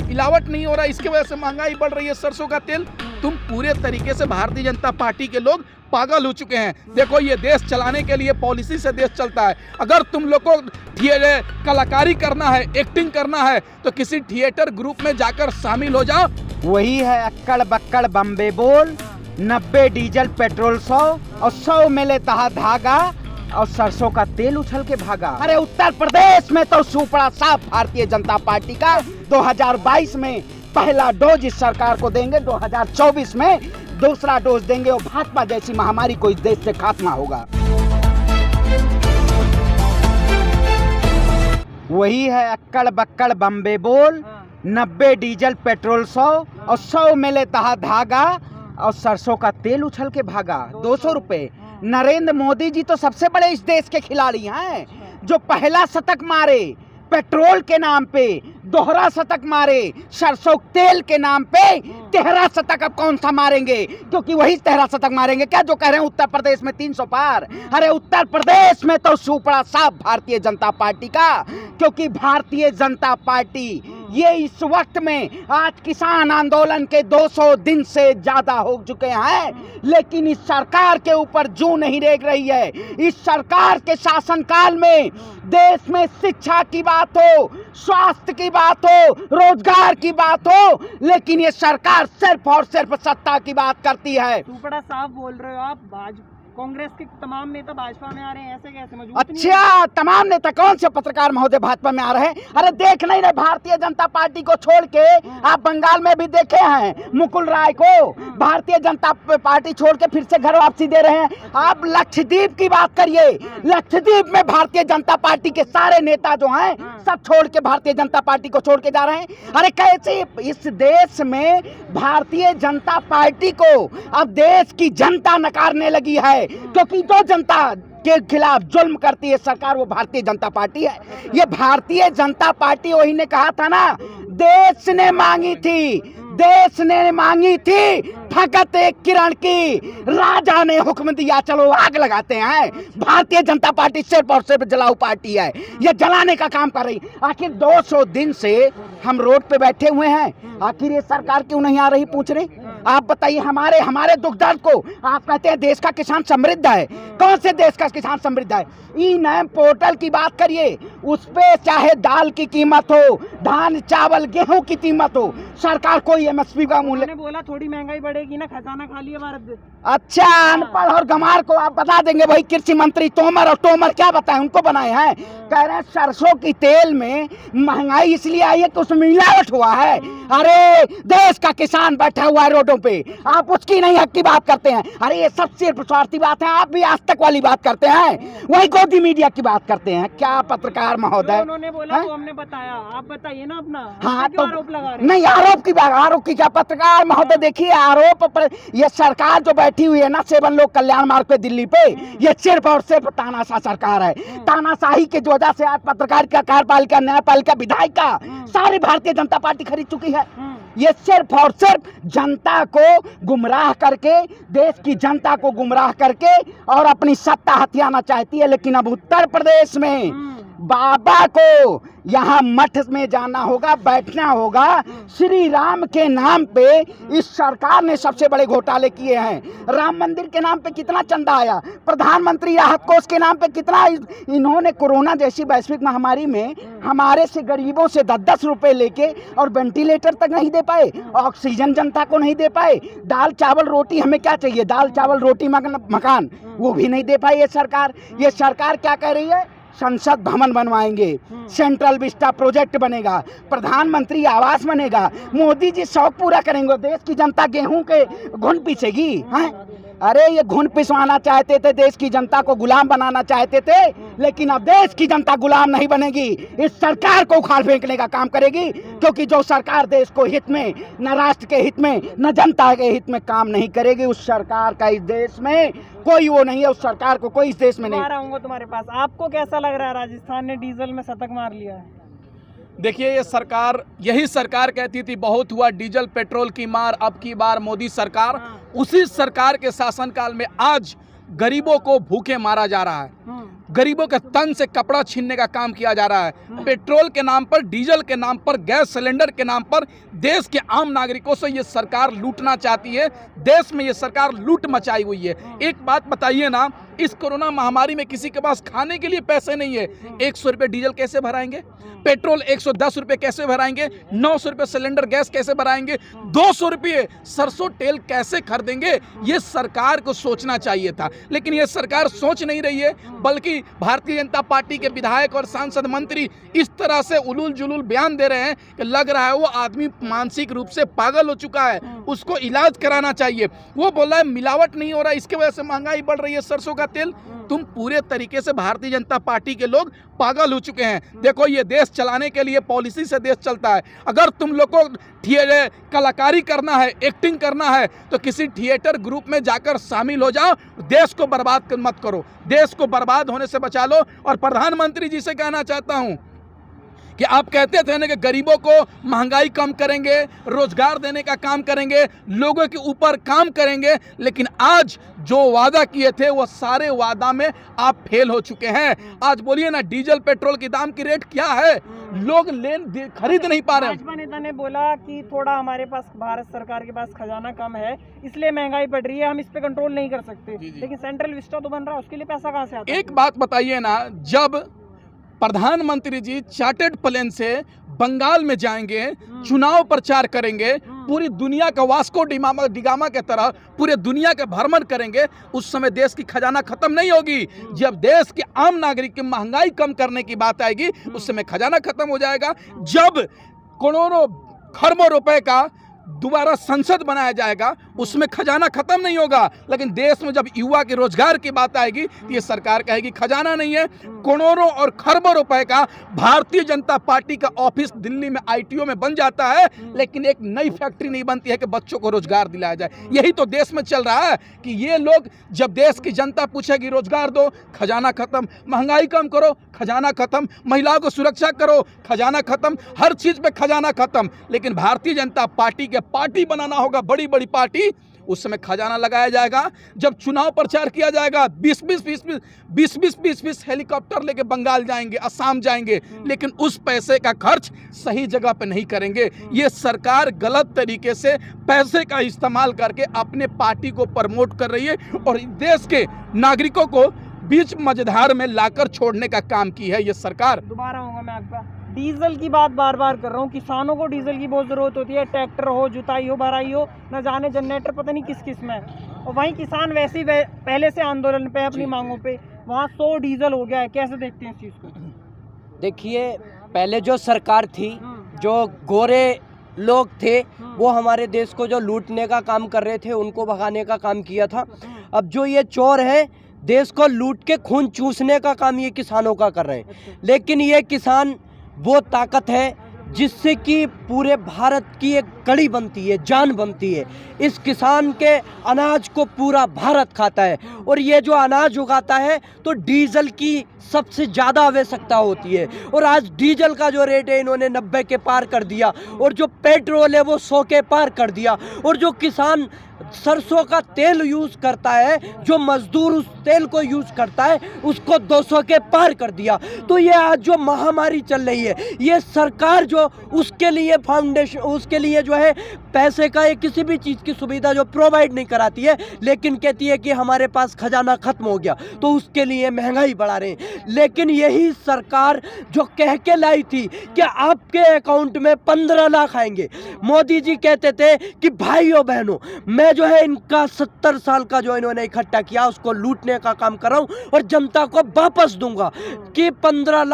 मिलावट नहीं हो रहा, इसकी वजह से महंगाई बढ़ रही है सरसों का तेल। तुम पूरे तरीके से भारतीय जनता पार्टी के लोग पागल हो चुके हैं। देखो, ये देश चलाने के लिए पॉलिसी से देश चलता है। अगर तुम लोग को कलाकारी करना है, एक्टिंग करना है, तो किसी थिएटर ग्रुप में जाकर शामिल हो जाओ। वही है अक्कड़ बक्कड़ बम्बे बोल, 90 डीजल पेट्रोल 100 और 100 मिले तहा धागा और सरसों का तेल उछल के भागा। अरे उत्तर प्रदेश में तो सुपड़ा साफ भारतीय जनता पार्टी का 2022 में पहला डोज इस सरकार को देंगे, 2024 में दूसरा डोज देंगे और भाजपा जैसी महामारी को इस देश से खात्मा होगा। वही है अक्कड़ बक्कड़ बम्बे बोल, 90 डीजल पेट्रोल 100 और 100 मिले तहा धागा और सरसों का तेल उछल के भागा। 200 रुपए। नरेंद्र मोदी जी तो सबसे बड़े इस देश के खिलाड़ी हैं, जो पहला शतक मारे पेट्रोल के नाम पे, दोहरा शतक मारे सरसों तेल के नाम पे, 13 शतक अब कौन सा मारेंगे? क्योंकि वही 13 शतक मारेंगे क्या जो कह रहे हैं उत्तर प्रदेश में 300 पार। अरे उत्तर प्रदेश में तो सुपड़ा साफ भारतीय जनता पार्टी का, क्योंकि भारतीय जनता पार्टी ये इस वक्त में आज किसान आंदोलन के 200 दिन से ज्यादा हो चुके हैं, लेकिन इस सरकार के ऊपर जूं नहीं रेंग रही है। इस सरकार के शासनकाल में देश में शिक्षा की बात हो, स्वास्थ्य की बात हो, रोजगार की बात हो, लेकिन ये सरकार सिर्फ और सिर्फ सत्ता की बात करती है। बड़ा साफ बोल रहे हो आप। कांग्रेस के तमाम नेता भाजपा में आ रहे हैं, ऐसे कैसे मजबूत? अच्छा, तमाम नेता कौन से पत्रकार महोदय भाजपा में आ रहे हैं? अरे देख नहीं रहे भारतीय जनता पार्टी को छोड़ के? आप बंगाल में भी देखे हैं मुकुल राय को, भारतीय जनता पार्टी छोड़ के फिर से घर वापसी दे रहे हैं। आप लक्षद्वीप की बात करिए, लक्षद्वीप में भारतीय जनता पार्टी के सारे नेता जो हैं सब छोड़ के भारतीय जनता पार्टी को छोड़ के जा रहे हैं। अरे कैसे इस देश में भारतीय जनता पार्टी को अब देश की जनता नकारने लगी है, क्योंकि जो जनता के खिलाफ जुल्म करती है सरकार, वो भारतीय जनता पार्टी है। ये भारतीय जनता पार्टी, वही ने कहा था ना, देश ने मांगी थी, देश ने मांगी थी फकत एक किरण की, राजा ने हुक्म दिया चलो आग लगाते हैं। भारतीय जनता पार्टी सिर्फ और सिर्फ जलाऊ पार्टी है, ये जलाने का काम कर रही। आखिर 200 दिन से हम रोड पे बैठे हुए हैं, आखिर ये सरकार क्यों नहीं आ रही पूछ रहे? आप बताइए हमारे दुख दर्द को। आप कहते हैं देश का किसान समृद्ध है, कौन से देश का किसान समृद्ध है? ई नैम पोर्टल की बात करिए, उस पे चाहे दाल की कीमत हो, धान चावल गेहूं की कीमत हो, सरकार कोई एमएसपी का मूल्य बोला थोड़ी महंगाई बढ़ेगी ना, खजाना खाली है भारत। अच्छा, अनपढ़ और गंवार को आप बता देंगे भाई कृषि मंत्री तोमर, और तोमर क्या बताए, उनको बनाए हैं। कह रहे हैं सरसों की तेल में महंगाई इसलिए आई है कि उसमें मिलावट हुआ है। अरे देश का किसान बैठा हुआ है रोडों पे, आप उसकी नहीं हक की बात करते हैं। अरे ये सब सिर्फ स्वार्थी बात है। आप भी आज तक वाली बात करते हैं, वही गोदी मीडिया की बात करते हैं। क्या पत्रकार महोदय? उन्होंने बोला तो हमने बताया, आप बताइए ना अपना। हाँ तो आरोप लगा रहे हैं? नहीं, आरोप की क्या? पत्रकार महोदय देखिए, आरोप पर ये सरकार जो बैठी हुई है ना सेवन लोक कल्याण मार्ग पे दिल्ली पे, ये सिर्फ और सिर्फ तानाशाह सरकार है। तानाशाही के वजह से आज पत्रकारिता, कार्यपालिका, न्यायपालिका, विधायिका सारी भारतीय जनता पार्टी खरीद चुकी है। ये सिर्फ और सिर्फ जनता को गुमराह करके, देश की जनता को गुमराह करके और अपनी सत्ता हथियाना चाहती है। लेकिन अब उत्तर प्रदेश में बाबा को यहाँ मठ में जाना होगा, बैठना होगा। श्री राम के नाम पे इस सरकार ने सबसे बड़े घोटाले किए हैं। राम मंदिर के नाम पे कितना चंदा आया, प्रधानमंत्री राहत कोष के नाम पे कितना इन्होंने कोरोना जैसी वैश्विक महामारी में हमारे से गरीबों से 10-10 रुपए लेके और वेंटिलेटर तक नहीं दे पाए, ऑक्सीजन जनता को नहीं दे पाए। दाल चावल रोटी हमें क्या चाहिए, दाल चावल रोटी मकान, वो भी नहीं दे पाई ये सरकार। ये सरकार क्या कह रही है? संसद भवन बनवाएंगे, सेंट्रल विस्टा प्रोजेक्ट बनेगा, प्रधानमंत्री आवास बनेगा, मोदी जी शौक पूरा करेंगे, देश की जनता गेहूं के घुन पीसेगी। हैं? अरे ये घुन पिसवाना चाहते थे, देश की जनता को गुलाम बनाना चाहते थे, लेकिन अब देश की जनता गुलाम नहीं बनेगी, इस सरकार को उखाड़ फेंकने का काम करेगी। क्योंकि जो सरकार देश को हित में, न राष्ट्र के हित में, न जनता के हित में काम नहीं करेगी, उस सरकार का इस देश में कोई वो नहीं है। उस सरकार को कोई इस देश में नहीं। आऊंगा तुम्हारे पास। आपको कैसा लग रहा है राजस्थान ने डीजल में शतक मार लिया है? देखिए, ये सरकार, यही सरकार कहती थी बहुत हुआ डीजल पेट्रोल की मार, अब की बार मोदी सरकार। उसी सरकार के शासनकाल में आज गरीबों को भूखे मारा जा रहा है। गरीबों के तन से कपड़ा छीनने का काम किया जा रहा है। पेट्रोल के नाम पर, डीजल के नाम पर, गैस सिलेंडर के नाम पर देश के आम नागरिकों से ये सरकार लूटना चाहती है। देश में ये सरकार लूट मचाई हुई है। एक बात बताइए ना, इस कोरोना महामारी में किसी के पास खाने के लिए पैसे नहीं है। 100 रुपये डीजल कैसे भराएंगे? पेट्रोल 110 रुपये कैसे भराएंगे? 900 रुपये सिलेंडर गैस कैसे भराएंगे? 200 रुपये सरसों तेल कैसे खरीदेंगे? ये सरकार को सोचना चाहिए था, लेकिन ये सरकार सोच नहीं रही है, बल्कि भारतीय जनता पार्टी के विधायक और सांसद मंत्री इस तरह से उलूल जुलूल बयान दे रहे हैं कि लग रहा है वो आदमी मानसिक रूप से पागल हो चुका है, उसको इलाज कराना चाहिए। वो बोल रहा है मिलावट नहीं हो रहा, इसके वजह से महंगाई बढ़ रही है सरसों का तेल। तुम पूरे तरीके से भारतीय जनता पार्टी के लोग पागल हो चुके हैं। देखो, ये देश चलाने के लिए पॉलिसी से देश चलता है। अगर तुम लोग को कलाकारी करना है, एक्टिंग करना है, तो किसी थिएटर ग्रुप में जाकर शामिल हो जाओ। देश को बर्बाद मत करो, देश को बर्बाद होने से बचा लो। और प्रधानमंत्री जी से कहना चाहता हूं कि आप कहते थे ना कि गरीबों को महंगाई कम करेंगे, रोजगार देने का काम करेंगे, लोगों के ऊपर काम करेंगे, लेकिन आज जो वादा किए थे वो सारे वादा में आप फेल हो चुके हैं। आज बोलिए ना, डीजल पेट्रोल की दाम की रेट क्या है? लोग खरीद नहीं पा रहे हैं। भाजपा नेता ने बोला कि थोड़ा हमारे पास भारत सरकार के पास खजाना कम है, इसलिए महंगाई बढ़ रही है, हम इस पे कंट्रोल नहीं कर सकते। लेकिन सेंट्रल विस्टा तो बन रहा है, उसके लिए पैसा कहाँ से आता है? एक बात बताइए ना, जब प्रधानमंत्री जी चार्टर्ड प्लेन से बंगाल में जाएंगे, चुनाव प्रचार करेंगे, पूरी दुनिया का वास्को डिगामा के तरह पूरे दुनिया का भ्रमण करेंगे, उस समय देश की खजाना खत्म नहीं होगी। जब देश के आम नागरिक की महंगाई कम करने की बात आएगी, उस समय खजाना खत्म हो जाएगा। जब करोड़ों खरबों रुपए का दोबारा संसद बनाया जाएगा, उसमें खजाना खत्म नहीं होगा। लेकिन देश में जब युवा के रोजगार की बात आएगी, तो ये सरकार कहेगी खजाना नहीं है। करोड़ों और खरबों रुपए का भारतीय जनता पार्टी का ऑफिस दिल्ली में आईटीओ में बन जाता है, लेकिन एक नई फैक्ट्री नहीं बनती है कि बच्चों को रोजगार दिलाया जाए। यही तो देश में चल रहा है कि ये लोग, जब देश की जनता पूछेगी रोजगार दो, खजाना खत्म, महंगाई कम करो, खजाना खत्म, महिलाओं को सुरक्षा करो, खजाना खत्म, हर चीज पे खजाना खत्म। लेकिन भारतीय जनता पार्टी के पार्टी बनाना होगा, बड़ी बड़ी पार्टी, उस समय खजाना लगाया जाएगा। जब चुनाव प्रचार किया जाएगा, 20-20 हेलीकॉप्टर लेके बंगाल जाएंगे, असम जाएंगे, लेकिन उस पैसे का खर्च सही जगह पे नहीं करेंगे। ये सरकार गलत तरीके से पैसे का इस्तेमाल करके अपने पार्टी को प्रमोट कर रही है और देश के नागरिकों को बीच मझधार में लाकर छोड़ने का काम की है ये सरकार। दोबारा होगा मैं आपका, डीजल की बात बार बार कर रहा हूँ। किसानों को डीजल की बहुत ज़रूरत होती है, ट्रैक्टर हो, जुताई हो, भराई हो, न जाने जनरेटर पता नहीं किस किस में। और वहीं किसान वैसे ही पहले से आंदोलन पे, अपनी मांगों पे, वहाँ 100 डीजल हो गया है। कैसे देखते हैं इस चीज़ को? देखिए, पहले जो सरकार थी, जो गोरे लोग थे, वो हमारे देश को जो लूटने का काम कर रहे थे, उनको भगाने का काम किया था। अब जो ये चोर है, देश को लूट के खून चूसने का काम ये किसानों का कर रहे हैं। लेकिन ये किसान वो ताकत है जिससे कि पूरे भारत की एक कड़ी बनती है, जान बनती है। इस किसान के अनाज को पूरा भारत खाता है, और ये जो अनाज उगाता है तो डीजल की सबसे ज़्यादा आवश्यकता होती है। और आज डीजल का जो रेट है, इन्होंने 90 के पार कर दिया, और जो पेट्रोल है वो 100 के पार कर दिया। और जो किसान सरसों का तेल यूज़ करता है, जो मजदूर उस तेल को यूज़ करता है, उसको 200 के पार कर दिया। तो ये आज जो महामारी चल रही है, ये सरकार जो उसके लिए फाउंडेशन, उसके लिए जो है पैसे का या किसी भी चीज़ की सुविधा जो प्रोवाइड नहीं कराती है, लेकिन कहती है कि हमारे पास खजाना खत्म हो गया, तो उसके लिए महंगाई बढ़ा रहे हैं। लेकिन यही सरकार जो कह के लाई थी कि आपके अकाउंट में 15 लाख आएंगे, मोदी जी कहते थे कि भाइयों बहनों, मैं जो है इनका 70 साल का जो इन्होंने इकट्ठा किया, उसको लूटने का काम कर रहा हूं और जनता को वापस दूंगा कि 15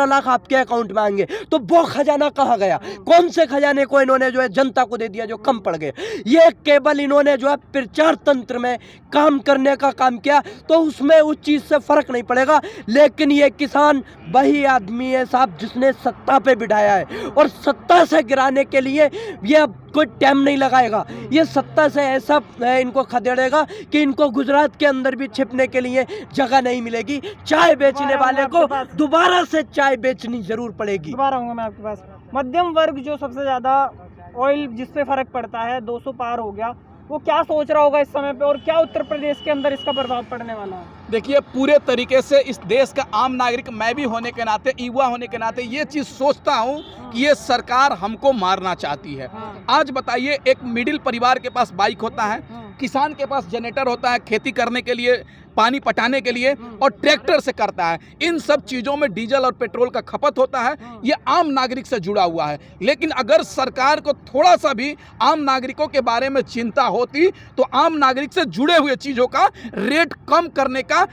लाख आपके अकाउंट में आएंगे। तो वो खजाना कहाँ गया? कौन से खजाने को इन्होंने जो है जनता को दे दिया जो कम पड़ गए? ये केवल इन्होंने जो है प्रचार तंत्र में काम करने का काम किया, तो उसमें उस चीज से फर्क नहीं पड़ेगा। लेकिन ये किसान वही आदमी है साहब जिसने सत्ता पे बिठाया है, और सत्ता से गिराने के लिए ये कोई टाइम नहीं लगाएगा। ये सत्ता से ऐसा इनको खदेड़ेगा कि इनको गुजरात के अंदर भी छिपने के लिए जगह नहीं मिलेगी। चाय बेचने वाले को दोबारा से चाय बेचनी जरूर पड़ेगी। दोबारा आऊंगा मैं आपके पास। मध्यम वर्ग जो सबसे ज़्यादा ऑयल जिससे फ़र्क पड़ता है, 200 पार हो गया, वो क्या सोच रहा होगा इस समय पे, और क्या उत्तर प्रदेश के अंदर इसका प्रभाव पड़ने वाला है? देखिए, पूरे तरीके से इस देश का आम नागरिक मैं भी होने के नाते, युवा होने के नाते ये चीज़ सोचता हूँ कि ये सरकार हमको मारना चाहती है। आज बताइए, एक मिडिल परिवार के पास बाइक होता है, किसान के पास जनरेटर होता है खेती करने के लिए, पानी पटाने के लिए, और ट्रैक्टर से करता है। इन सब चीज़ों में डीजल और पेट्रोल का खपत होता है। ये आम नागरिक से जुड़ा हुआ है। लेकिन अगर सरकार को थोड़ा सा भी आम नागरिकों के बारे में चिंता होती तो आम नागरिक से जुड़े हुए चीज़ों का रेट कम करने का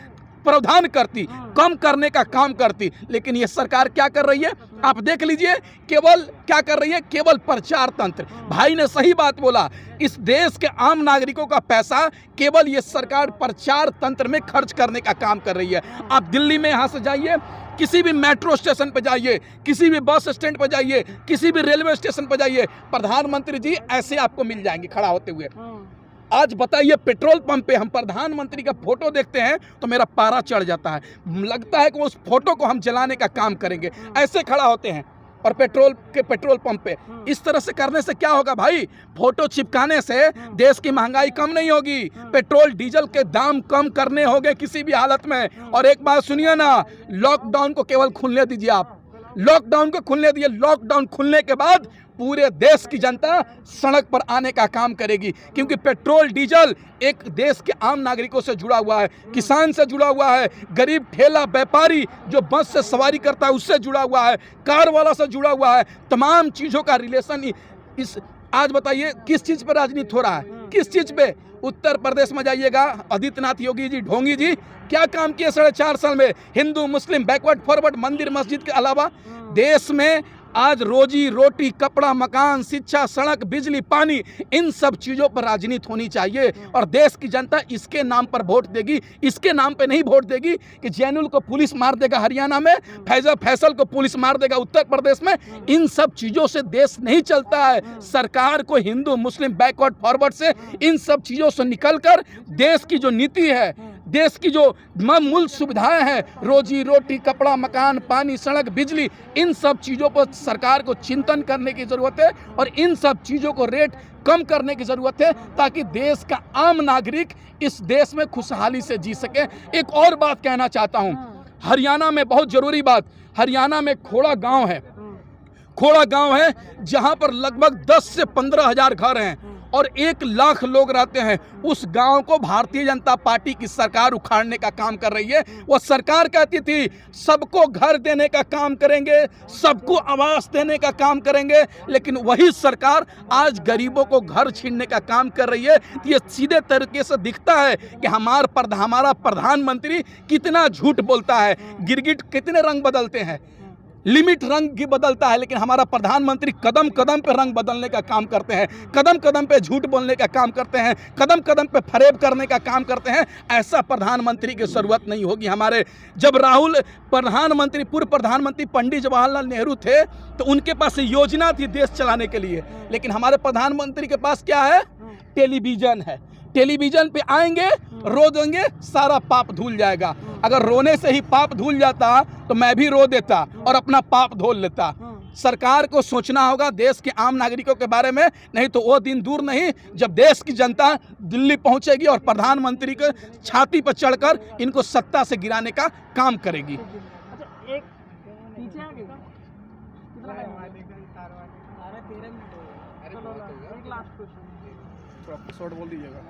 प्रावधान करती, कम करने का काम करती। लेकिन ये सरकार क्या कर रही है आप देख लीजिए, केवल क्या कर रही है, केवल प्रचार तंत्र। भाई ने सही बात बोला, इस देश के आम नागरिकों का पैसा केवल ये सरकार प्रचार तंत्र में खर्च करने का काम कर रही है। आप दिल्ली में यहाँ से जाइए, किसी भी मेट्रो स्टेशन पर जाइए, किसी भी बस स्टैंड पर जाइए, किसी भी रेलवे स्टेशन पर जाइए, प्रधानमंत्री जी ऐसे आपको मिल जाएंगे खड़ा होते हुए। आज बताइए, पेट्रोल पंप पे हम प्रधानमंत्री का फोटो देखते हैं तो मेरा पारा चढ़ जाता है, लगता है कि उस फोटो को हम जलाने का काम करेंगे, ऐसे खड़ा होते हैं। और पेट्रोल पंप पे इस तरह से करने से क्या होगा भाई? फोटो चिपकाने से देश की महंगाई कम नहीं होगी, पेट्रोल डीजल के दाम कम करने होंगे किसी भी हालत में। और एक बात सुनिए ना, लॉकडाउन को केवल खुलने दीजिए, आप लॉकडाउन को खुलने दीजिए। लॉकडाउन खुलने के बाद पूरे देश की जनता सड़क पर आने का काम करेगी, क्योंकि पेट्रोल डीजल एक देश के आम नागरिकों से जुड़ा हुआ है, किसान से जुड़ा हुआ है, गरीब ठेला व्यापारी जो बस से सवारी करता है उससे जुड़ा हुआ है, कार वाला से जुड़ा हुआ है। तमाम चीज़ों का रिलेशन इस आज बताइए किस चीज़ पर राजनीति हो रहा है, किस चीज़ पे? उत्तर प्रदेश में जाइएगा, आदित्यनाथ योगी जी, ढोंगी जी क्या काम किए 4.5 साल में? हिंदू मुस्लिम बैकवर्ड फॉरवर्ड, मंदिर मस्जिद के अलावा देश में आज रोजी रोटी, कपड़ा, मकान, शिक्षा, सड़क, बिजली, पानी, इन सब चीज़ों पर राजनीति होनी चाहिए। और देश की जनता इसके नाम पर वोट देगी, इसके नाम पे नहीं वोट देगी कि जैनुल को पुलिस मार देगा हरियाणा में, फैसल को पुलिस मार देगा उत्तर प्रदेश में। इन सब चीज़ों से देश नहीं चलता है। सरकार को हिंदू मुस्लिम बैकवर्ड फॉरवर्ड से, इन सब चीज़ों से निकलकर देश की जो नीति है, देश की जो मूल सुविधाएं हैं, रोजी रोटी, कपड़ा, मकान, पानी, सड़क, बिजली, इन सब चीज़ों पर सरकार को चिंतन करने की ज़रूरत है और इन सब चीज़ों को रेट कम करने की ज़रूरत है, ताकि देश का आम नागरिक इस देश में खुशहाली से जी सके। एक और बात कहना चाहता हूँ, हरियाणा में बहुत ज़रूरी बात, हरियाणा में खोड़ा गांव है, खोड़ा गांव है जहां पर लगभग 10 से 15 हज़ार घर हैं और 1 लाख लोग रहते हैं। उस गांव को भारतीय जनता पार्टी की सरकार उखाड़ने का काम कर रही है। वो सरकार कहती थी सबको घर देने का काम करेंगे, सबको आवास देने का काम करेंगे, लेकिन वही सरकार आज गरीबों को घर छीनने का काम कर रही है। ये सीधे तरीके से दिखता है कि हमारा प्रधानमंत्री कितना झूठ बोलता है। गिरगिट कितने रंग बदलते हैं, लिमिट रंग की बदलता है, लेकिन हमारा प्रधानमंत्री कदम कदम पे रंग बदलने का काम करते हैं, कदम कदम पे झूठ बोलने का काम करते हैं, कदम कदम पे फरेब करने का काम करते हैं। ऐसा प्रधानमंत्री की जरूरत नहीं होगी हमारे। जब राहुल प्रधानमंत्री, पूर्व प्रधानमंत्री पंडित जवाहरलाल नेहरू थे तो उनके पास योजना थी देश चलाने के लिए, लेकिन हमारे प्रधानमंत्री के पास क्या है? टेलीविजन है। टेलीविजन पे आएंगे, रो देंगे, सारा पाप धुल जाएगा। अगर रोने से ही पाप धुल जाता तो मैं भी रो देता और अपना पाप धो लेता। सरकार को सोचना होगा देश के आम नागरिकों के बारे में, नहीं तो वो दिन दूर नहीं जब देश की जनता दिल्ली पहुंचेगी और प्रधानमंत्री के छाती पर चढ़कर इनको सत्ता से गिराने का काम करेगी। अच्छा, एक पीछे आ गया, कितना टाइम हुआ? 13 मिनट। चलो एक लास्ट क्वेश्चन, शॉर्ट बोल दीजिएगा।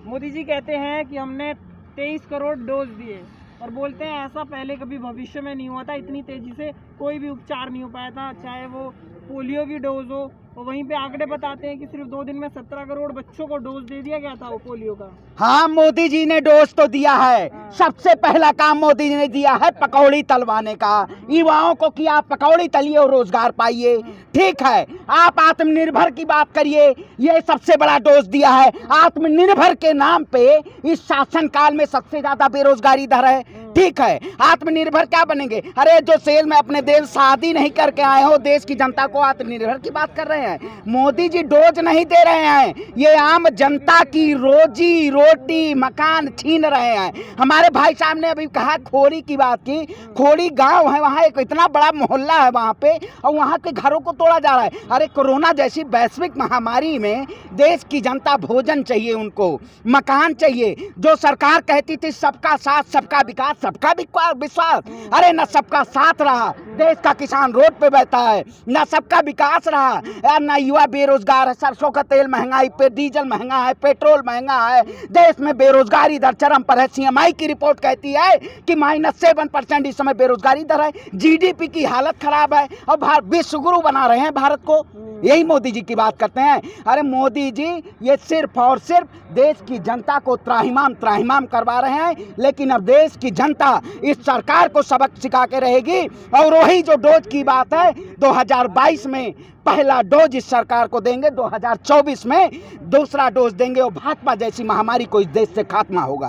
मोदी जी कहते हैं कि हमने 23 करोड़ डोज दिए और बोलते हैं ऐसा पहले कभी भविष्य में नहीं हुआ था, इतनी तेजी से कोई भी उपचार नहीं हो पाया था, चाहे वो पोलियो की डोज हो। और वहीं पे आंकड़े बताते हैं कि सिर्फ 2 दिन में 17 करोड़ बच्चों को डोज दे दिया गया था वो पोलियो का। हाँ, मोदी जी ने डोज तो दिया है। सबसे पहला काम मोदी जी ने दिया है पकौड़ी तलवाने का। युवाओं को कि आप पकौड़ी तलिए और रोजगार पाइए। ठीक है, आप आत्मनिर्भर की बात करिए, ये सबसे बड़ा डोज दिया है। आत्मनिर्भर के नाम पे इस शासन काल में सबसे ज्यादा बेरोजगारी दर है। ठीक है, आत्मनिर्भर क्या बनेंगे? अरे जो सेल में अपने देश शादी नहीं करके आए हो, देश की जनता को आत्मनिर्भर की बात कर रहे हैं। मोदी जी डोज नहीं दे रहे हैं, ये आम जनता की रोजी रोटी मकान छीन रहे हैं। हमारे भाई साहब ने अभी कहा खोड़ी की बात की, खोड़ी गांव है, वहाँ एक इतना बड़ा मोहल्ला है वहाँ पे, और वहाँ के घरों को तोड़ा जा रहा है। अरे कोरोना जैसी वैश्विक महामारी में देश की जनता भोजन चाहिए, उनको मकान चाहिए। जो सरकार कहती थी सबका साथ सबका विकास, सबका विश्वास, अरे न सबका साथ रहा, देश का किसान रोड पे बैठा है, न सबका विकास रहा, न युवा बेरोजगार है, सरसों का तेल महंगाई पे, डीजल महंगा है, पेट्रोल महंगा है, देश में बेरोजगारी दर चरम पर है। CMI की रिपोर्ट कहती है कि -7% इस समय बेरोजगारी दर है, GDP की हालत खराब है, और विश्व गुरु बना रहे हैं भारत को। यही मोदी जी की बात करते हैं। अरे मोदी जी ये सिर्फ और सिर्फ देश की जनता को त्राहिमाम करवा रहे हैं, लेकिन अब देश की जनता इस सरकार को सबक सिखा के रहेगी। और वही जो डोज की बात है, 2022 में पहला डोज इस सरकार को देंगे, 2024 में दूसरा डोज देंगे, और भाजपा जैसी महामारी को इस देश से खात्मा होगा।